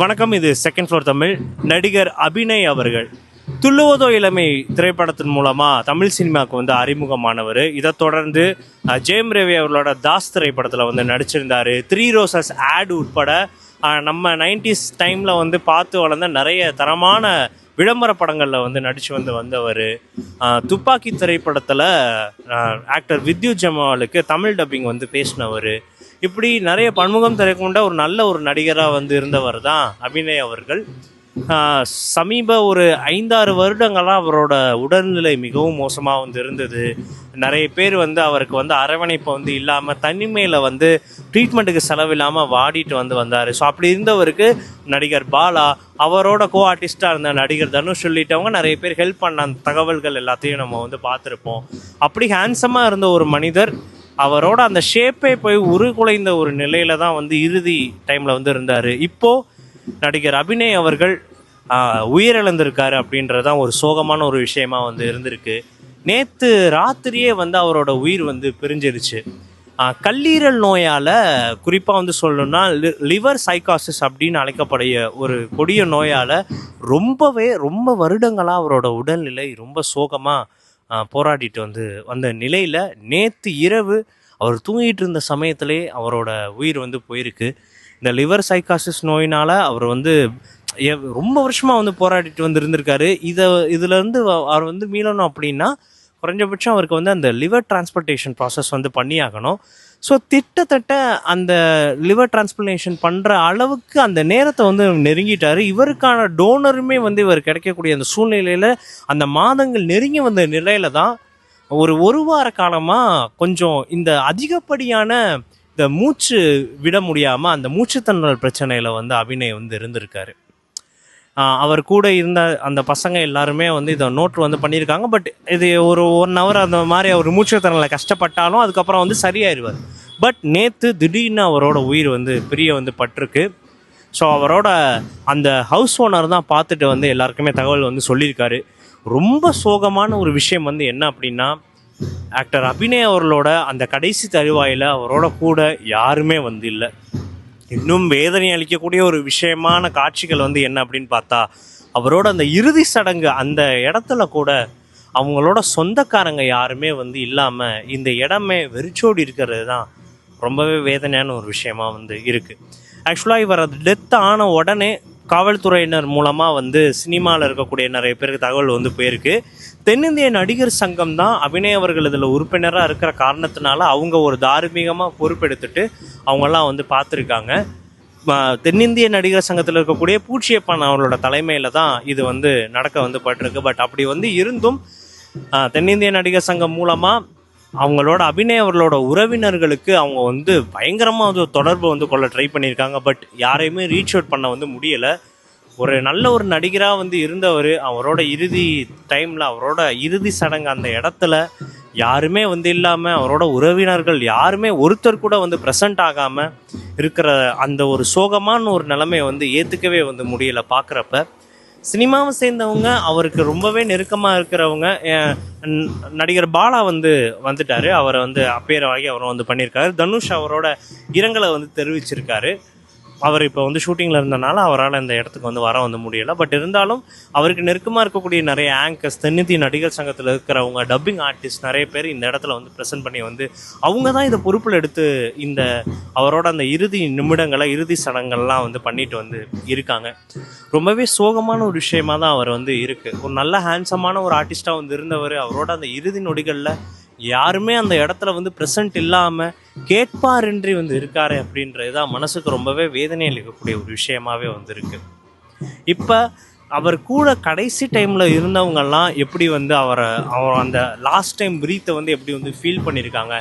வணக்கம். இது second floor Tamil. நடிகர் அபிநய் அவர்கள் துள்ளுவதோ இளமை திரைப்படத்தின் மூலமாக தமிழ் சினிமாவுக்கு வந்து அறிமுகமானவர். இதை தொடர்ந்து ஜெயம் ரவி அவர்களோட தாஸ் திரைப்படத்தில் வந்து நடிச்சிருந்தார். 3 ரோசஸ் ஆட் உட்பட நம்ம 90s டைமில் வந்து பார்த்து வளர்ந்த நிறைய தரமான விளம்பர படங்களில் வந்து நடித்து வந்தவர். துப்பாக்கி திரைப்படத்தில் ஆக்டர் வித்யுத் ஜமாலுக்கு தமிழ் டப்பிங் வந்து பேசினவர். இப்படி நிறைய பன்முகம் திரைக்கொண்ட ஒரு நடிகராக வந்து இருந்தவர் தான் அபிநய் அவர்கள். சமீப ஒரு 5-6 வருடங்களாக அவரோட உடல்நிலை மிகவும் மோசமாக வந்து இருந்தது. நிறைய பேர் வந்து அவருக்கு வந்து அரவணைப்பு வந்து இல்லாமல் தனிமையில் வந்து ட்ரீட்மெண்ட்டுக்கு செலவில்லாமல் வாடிட்டு வந்தார். ஸோ அப்படி இருந்தவருக்கு நடிகர் பாலா, அவரோட கோ ஆர்டிஸ்டாக இருந்த நடிகர் தனுஷ் சொல்லிட்டவங்க நிறைய பேர் ஹெல்ப் பண்ண அந்த தகவல்கள் எல்லாத்தையும் நம்ம வந்து பார்த்துருப்போம். அப்படி ஹேண்ட்ஸமாக இருந்த ஒரு மனிதர் அவரோட அந்த ஷேப்பே போய் உருகுலைந்த ஒரு நிலையில தான் வந்து இறுதி டைமில் வந்து இருந்தார். இப்போது நடிகர் அபிநய் அவர்கள் உயிரிழந்திருக்காரு அப்படின்றதான் ஒரு சோகமான ஒரு விஷயமா வந்து இருந்திருக்கு. நேற்று ராத்திரியே வந்து அவரோட உயிர் வந்து பிரிஞ்சிருச்சு. கல்லீரல் நோயால் குறிப்பாக வந்து சொல்லணும்னா லிவர் சைக்காசிஸ் அப்படின்னு அழைக்கக்கூடிய ஒரு கொடிய நோயால் ரொம்ப வருடங்களாக அவரோட உடல்நிலை ரொம்ப சோகமாக போராடிட்டு வந்த நிலையில் நேற்று இரவு அவர் தூங்கிட்டு இருந்த சமயத்திலே அவரோட உயிர் வந்து போயிருக்கு. இந்த லிவர் சைக்காசிஸ் நோயினால் அவர் வந்து ரொம்ப வருஷமாக வந்து போராடிட்டு இருந்திருக்காரு. இதிலேருந்து அவர் வந்து மீளணும் அப்படின்னா குறைஞ்சபட்சம் அவருக்கு வந்து அந்த லிவர் டிரான்ஸ்பிளான்டேஷன் ப்ராசஸ் வந்து பண்ணியாகணும். ஸோ கிட்டத்தட்ட அந்த லிவர் டிரான்ஸ்பிளான்டேஷன் பண்ணுற அளவுக்கு அந்த நேரத்தை வந்து நெருங்கிட்டார். இவருக்கான டோனருமே வந்து இவர் கிடைக்கக்கூடிய அந்த சூழ்நிலையில் அந்த மாதங்கள் நெருங்கி வந்த நிலையில தான் ஒரு வார காலமாக கொஞ்சம் இந்த அதிகப்படியான இந்த மூச்சு விட முடியாமல் அந்த மூச்சுத்திணறல் பிரச்சனையில் வந்து அபிநய் வந்து இருந்திருக்காரு. அவர் கூட இருந்த அந்த பசங்க எல்லாருமே வந்து இதை நோட் வந்து பண்ணியிருக்காங்க. பட் இது ஒரு 1 hour அந்த மாதிரி அவர் மூச்சுத்திணறலை கஷ்டப்பட்டாலும் அதுக்கப்புறம் வந்து சரியாயிருவார். பட் நேற்று திடீர்னு அவரோட உயிர் வந்து பிரிய வந்து பட்டிருக்கு. ஸோ அவரோட அந்த ஹவுஸ் ஓனர் தான் பார்த்துட்டு வந்து எல்லாருக்குமே தகவல் வந்து சொல்லியிருக்காரு. ரொம்ப சோகமான ஒரு விஷயம் வந்து என்ன அப்படின்னா, ஆக்டர் அபிநய் அவர்களோட அந்த கடைசி தருவாயில் அவரோட கூட யாருமே வந்து இல்லை. இன்னும் வேதனை அளிக்கக்கூடிய ஒரு விஷயமான காட்சிகள் வந்து என்ன அப்படின்னு பார்த்தா, அவரோட அந்த இறுதி சடங்கு அந்த இடத்துல கூட அவங்களோட சொந்தக்காரங்க யாருமே வந்து இல்லாமல் இந்த இடமே வெறிச்சோடி இருக்கிறது தான் ரொம்பவே வேதனையான ஒரு விஷயமா வந்து இருக்குது. ஆக்சுவலாக இவர் அது டெத் ஆன உடனே காவல்துறையினர் மூலமாக வந்து சினிமாவில் இருக்கக்கூடிய நிறைய பேருக்கு தகவல் வந்து போயிருக்கு. தென்னிந்திய நடிகர் சங்கம் தான் அபிநய் அவர்கள் இதில் உறுப்பினராக இருக்கிற காரணத்தினால அவங்க ஒரு தார்மீகமாக பொறுப்பெடுத்துட்டு அவங்கெல்லாம் வந்து பார்த்துருக்காங்க. தென்னிந்திய நடிகர் சங்கத்தில் இருக்கக்கூடிய பூச்சியப்பன் அவர்களோட தலைமையில் தான் இது வந்து நடக்க வந்து பட்டிருக்கு. பட் அப்படி வந்து இருந்தும் தென்னிந்திய நடிகர் சங்கம் மூலமாக அவங்களோட அபிநய் அவர்களோட உறவினர்களுக்கு அவங்க வந்து பயங்கரமாக வந்து தொடர்பு வந்து கொள்ள ட்ரை பண்ணியிருக்காங்க. பட் யாரையுமே ரீச் அவுட் பண்ண வந்து முடியலை. ஒரு நல்ல ஒரு நடிகராக வந்து இருந்தவர் அவரோட இறுதி டைமில் அவரோட இறுதி சடங்கு அந்த இடத்துல யாருமே வந்து இல்லாமல் அவரோட உறவினர்கள் யாருமே ஒருத்தர் கூட வந்து ப்ரெசண்ட் ஆகாமல் இருக்கிற அந்த ஒரு சோகமான ஒரு நிலைமையை வந்து ஏற்றுக்கவே வந்து முடியலை. பார்க்குறப்ப சினிமாவை சேர்ந்தவங்க அவருக்கு ரொம்பவே நெருக்கமாக இருக்கிறவங்க நடிகர் பாலா வந்துட்டார். அவரை வந்து அப்பேர் ஆகி அவரை வந்து பண்ணியிருக்காரு. தனுஷ் அவரோட இரங்கலை வந்து தெரிவிச்சிருக்காரு. அவர் இப்போ வந்து ஷூட்டிங்கில் இருந்தனால அவரால் இந்த இடத்துக்கு வந்து வர வந்து முடியலை. பட் இருந்தாலும் அவருக்கு நெருக்கமாக இருக்கக்கூடிய நிறைய ஆங்கர்ஸ், தென்னிந்திய நடிகர் சங்கத்தில் இருக்கிறவங்க, டப்பிங் ஆர்டிஸ்ட் நிறைய பேர் இந்த இடத்துல வந்து ப்ரெசென்ட் பண்ணி வந்து அவங்க தான் இதை பொறுப்பில் எடுத்து இந்த அவரோட அந்த இறுதி நிமிடங்களை இறுதி சடங்கள்லாம் வந்து பண்ணிட்டு வந்து இருக்காங்க. ரொம்பவே சோகமான ஒரு விஷயமா தான் அவர் வந்து இருக்குது. ஒரு நல்ல ஹேண்ட்ஸமான ஒரு ஆர்டிஸ்டாக வந்து இருந்தவர் அவரோட அந்த இறுதி நொடிகளில் யாருமே அந்த இடத்துல வந்து ப்ரெசன்ட் இல்லாமல் கேட்பாரின்றி வந்து இருக்காரு அப்படின்றது தான் மனசுக்கு ரொம்பவே வேதனை அளிக்கக்கூடிய ஒரு விஷயமாவே வந்து இருக்கு. இப்போ அவர் கூட கடைசி டைமில் இருந்தவங்கெல்லாம் எப்படி வந்து அவர் அந்த லாஸ்ட் டைம் பிரீத்தை வந்து எப்படி வந்து ஃபீல் பண்ணியிருக்காங்க,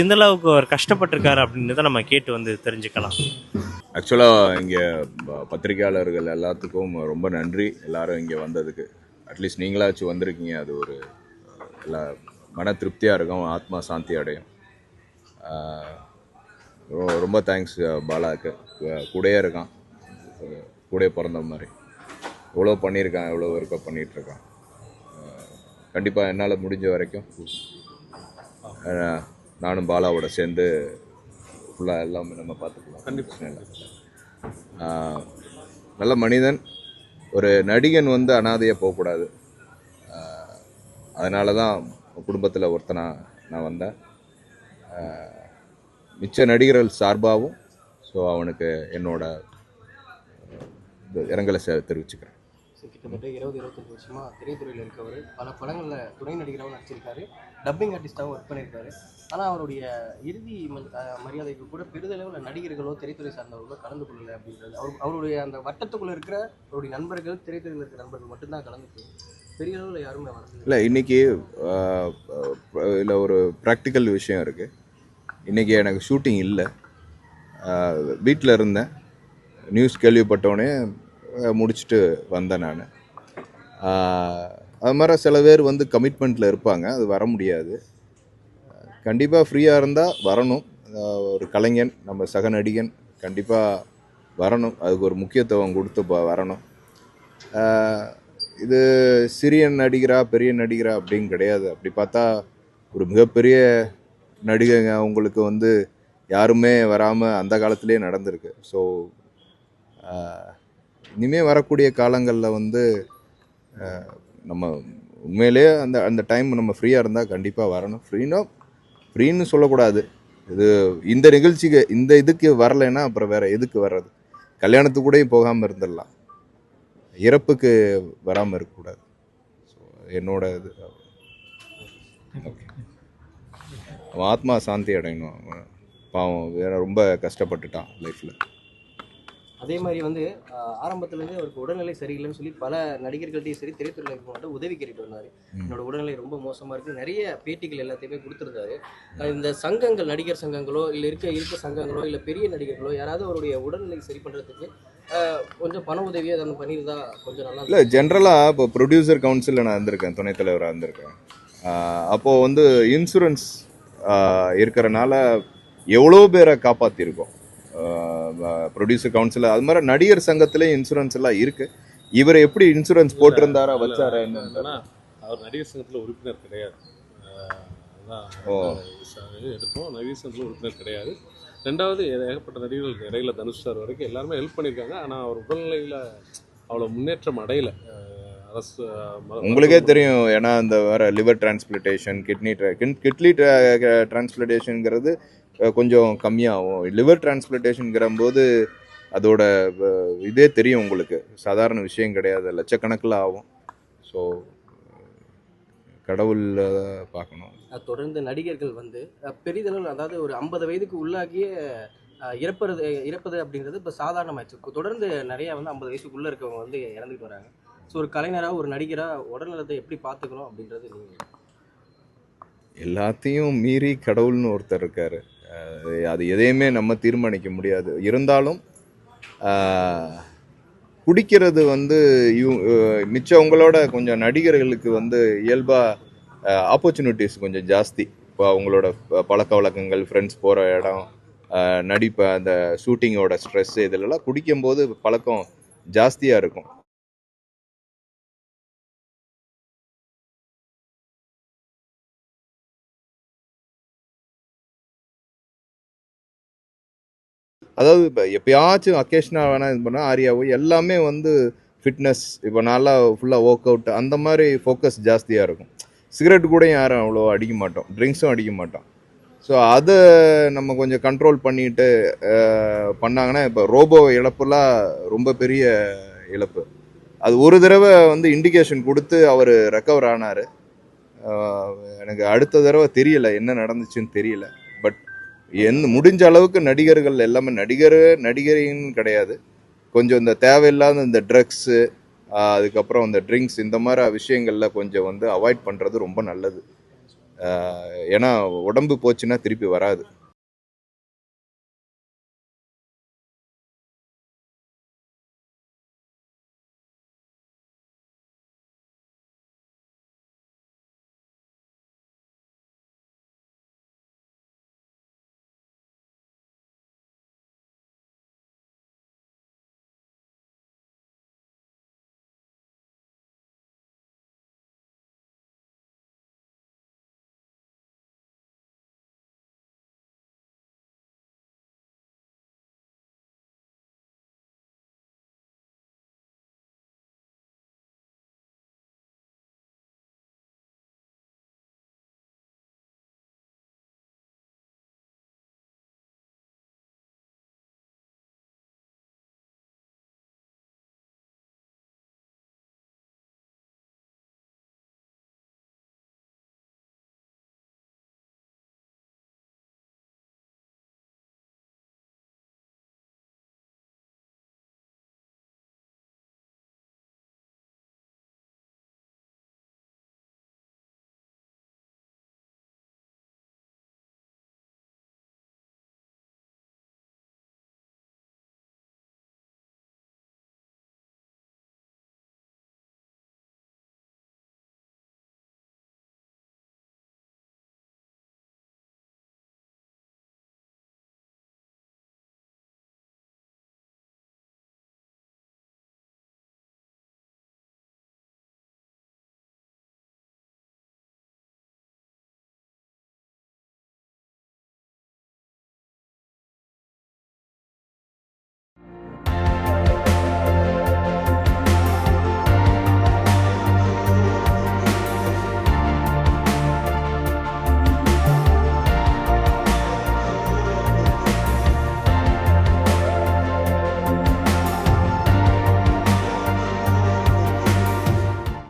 எந்த அளவுக்கு அவர் கஷ்டப்பட்டிருக்காரு அப்படின்றத நம்ம கேட்டு வந்து தெரிஞ்சுக்கலாம். ஆக்சுவலாக இங்கே பத்திரிகையாளர்கள் எல்லாத்துக்கும் ரொம்ப நன்றி. எல்லாரும் இங்கே வந்ததுக்கு. அட்லீஸ்ட் நீங்களாச்சும் வந்திருக்கீங்க, அது ஒரு எல்லா மன திருப்தியாக இருக்கும், ஆத்மா சாந்தி அடையும். ரொம்ப தேங்க்ஸ் பாலாவுக்கு. கூடயே இருக்கான், கூடயே பிறந்த மாதிரி. எவ்வளோ பண்ணியிருக்கான், எவ்வளோ ஒர்க்கை பண்ணிகிட்ருக்கான். கண்டிப்பாக என்னால் முடிஞ்ச வரைக்கும் நானும் பாலாவோட சேர்ந்து ஃபுல்லாக எல்லாமே நம்ம பார்த்துக்கலாம். கண்டிப்பாக நல்ல மனிதன். ஒரு நடிகன் வந்து அனாதையாக போகக்கூடாது. அதனால தான் குடும்பத்தில் ஒருத்தனா நான் வந்தேன். மிச்ச நடிகர்கள் சார்பாகவும் ஸோ அவனுக்கு என்னோட இரங்கலை தெரிவிச்சுக்கிறேன். கிட்டத்தட்ட 20-25 வருஷமா திரைத்துறையில் இருக்கவர் பல படங்களில் துணை நடிகராகவும் நடிச்சிருக்காரு, டப்பிங் ஆர்டிஸ்டாகவும் ஒர்க் பண்ணியிருக்காரு. ஆனால் அவருடைய இறுதி மரியாதைக்கு கூட பெரிதளவில் நடிகர்களோ திரைத்துறை சார்ந்தவர்களோ கலந்து கொள்ளலை அப்படின்றது. அவருடைய அந்த வட்டத்துக்குள்ளே இருக்கிற அவருடைய நண்பர்கள், திரைத்துறையில் இருக்கிற நண்பர்கள் மட்டும்தான் கலந்து, பெரிய அளவில் யாருமே வரல. இல்லை, இன்றைக்கி இல்லை ஒரு ப்ராக்டிக்கல் விஷயம் இருக்குது. இன்றைக்கி எனக்கு ஷூட்டிங் இல்லை, வீட்டில் இருந்தேன். நியூஸ் கேள்விப்பட்டோடனே முடிச்சுட்டு வந்தேன் நான். அது மாதிரி சில பேர் வந்து கமிட்மெண்ட்டில் இருப்பாங்க, அது வர முடியாது. கண்டிப்பாக ஃப்ரீயாக இருந்தால் வரணும். ஒரு கலைஞன், நம்ம சக நடிகன் கண்டிப்பாக வரணும். அதுக்கு ஒரு முக்கியத்துவம் கொடுத்து வரணும். இது சிறிய நடிகரா பெரிய நடிகரா அப்படின்னு கிடையாது. அப்படி பார்த்தா ஒரு மிகப்பெரிய நடிகைங்க அவங்களுக்கு வந்து யாருமே வராமல் அந்த காலத்திலே நடந்திருக்கு. ஸோ இனிமேல் வரக்கூடிய காலங்களில் வந்து நம்ம உண்மையிலேயே அந்த டைம் நம்ம ஃப்ரீயாக இருந்தால் கண்டிப்பாக வரணும். ஃப்ரீன்னு சொல்லக்கூடாது. இது இந்த நிகழ்ச்சிக்கு இந்த இதுக்கு வரலைன்னா அப்புறம் வேறு எதுக்கு வர்றது? கல்யாணத்துக்கு கூட போகாமல் இருந்துடலாம், இறப்புக்கு வராமல் இருக்கக்கூடாது. ஸோ என்னோட இது. ஓகே, அவன் ஆத்மா சாந்தி அடையணும். அவன் பாவம் வேற ரொம்ப கஷ்டப்பட்டுட்டான் லைஃப்பில். அதே மாதிரி வந்து ஆரம்பத்துலேருந்து அவருக்கு உடல்நிலை சரியில்லைன்னு சொல்லி பல நடிகர்கள்ட்டையும் சரி திரைத்துறையில் இருக்கவங்கள்ட்ட உதவி கேட்டுட்டு வந்தார். என்னோட உடல்நிலை ரொம்ப மோசமாக இருக்குது, நிறைய பேட்டிகள் எல்லாத்தையுமே கொடுத்துருந்தாரு. இந்த சங்கங்கள், நடிகர் சங்கங்களோ இல்லை இருக்க சங்கங்களோ இல்லை பெரிய நடிகர்களோ யாராவது அவருடைய உடல்நிலை சரி பண்ணுறதுக்கு கொஞ்சம் பண உதவியோ அதை பண்ணியிருந்தா கொஞ்சம் நல்லா. இல்லை, ஜென்ரலாக இப்போ ப்ரொடியூசர் கவுன்சிலில் நான் இருந்திருக்கேன், துணைத் தலைவராக இருந்திருக்கேன். அப்போது வந்து இன்சூரன்ஸ் இருக்கிறனால எவ்வளோ பேரை காப்பாற்றிருக்கோம். ப்ரொடியூசர் கவுன்சில் அது மாதிரி நடிகர் சங்கத்திலே இன்சூரன்ஸ் எல்லாம் இருக்குது. இவர் எப்படி இன்சூரன்ஸ் போட்டிருந்தாரா வச்சாரா என்னன்னா, அவர் நடிகர் சங்கத்தில் உறுப்பினர் கிடையாது. இருக்கும், நடிகர் சங்கத்தில் உறுப்பினர் கிடையாது. ரெண்டாவது, ஏகப்பட்ட நடிகர்கள் இடையில தனுஷ் சார் வரைக்கும் எல்லாருமே ஹெல்ப் பண்ணியிருக்காங்க. ஆனால் அவர் உடல்நிலையில் அவ்வளோ முன்னேற்றம் அடையலை. அரசு உங்களுக்கே தெரியும், ஏன்னா இந்த வேற லிவர் டிரான்ஸ்பிளேஷன், கிட்னி டிரான்ஸ்பிளேஷனுங்கிறது கொஞ்சம் கம்மியாகும். லிவர் டிரான்ஸ்பிளேஷனுங்கிற போது அதோட இதே தெரியும் உங்களுக்கு, சாதாரண விஷயம் கிடையாது, லட்சக்கணக்கில் ஆகும். ஸோ கடவுள் பார்க்கணும். தொடர்ந்து நடிகர்கள் வந்து பெரிதளவில், அதாவது ஒரு 50 வயதுக்கு உள்ளாகிய இறப்பது அப்படின்றது இப்போ சாதாரணமாகிடுச்சு. தொடர்ந்து நிறையா வந்து 50 வயசுக்குள்ளே இருக்கவங்க வந்து இறந்துட்டு வராங்க. ஸோ ஒரு கலைஞராக, ஒரு நடிகராக உடல்நலத்தை எப்படி பார்த்துக்கணும் அப்படின்றது நீங்கள்? எல்லாத்தையும் மீறி கடவுள்னு ஒருத்தர் இருக்கார். அது எதையுமே நம்ம தீர்மானிக்க முடியாது. இருந்தாலும் குடிக்கிறது வந்து மிச்சவங்களோட கொஞ்சம் நடிகர்களுக்கு வந்து இயல்பாக ஆப்பர்ச்சுனிட்டிஸ் கொஞ்சம் ஜாஸ்தி. இப்போ அவங்களோட பழக்க வழக்கங்கள், ஃப்ரெண்ட்ஸ் போகிற இடம், நடிப்பு, அந்த ஷூட்டிங்கோட ஸ்ட்ரெஸ்ஸு, இதிலெல்லாம் குடிக்கும்போது பழக்கம் ஜாஸ்தியாக இருக்கும். அதாவது இப்போ எப்பயாச்சும் அக்கேஷனாக வேணால் இது பண்ணால் ஆரியாவோ எல்லாமே வந்து ஃபிட்னஸ், இப்போ நல்லா ஃபுல்லாக ஒர்க் அவுட், அந்த மாதிரி ஃபோக்கஸ் ஜாஸ்தியாக இருக்கும். சிகரெட் கூட யாரும் அவ்வளோ அடிக்க மாட்டோம், ட்ரிங்க்ஸும் அடிக்க மாட்டோம். ஸோ அதை நம்ம கொஞ்சம் கண்ட்ரோல் பண்ணிட்டு பண்ணாங்கன்னா, இப்போ ரோபோ இழப்புலாம் ரொம்ப பெரிய இழப்பு. அது ஒரு தடவை வந்து இண்டிகேஷன் கொடுத்து அவர் ரெக்கவர் ஆனார். எனக்கு அடுத்த தடவை தெரியலை என்ன நடந்துச்சுன்னு தெரியல. பட் முடிஞ்ச அளவுக்கு நடிகர்கள் எல்லாமே நடிகரின்னு கிடையாது, கொஞ்சம் இந்த தேவையில்லாத இந்த ட்ரக்ஸு, அதுக்கப்புறம் இந்த ட்ரிங்க்ஸ், இந்த மாதிரி விஷயங்களில் கொஞ்சம் வந்து அவாய்ட் பண்ணுறது ரொம்ப நல்லது. ஏன்னா உடம்பு போச்சுன்னா திருப்பி வராது.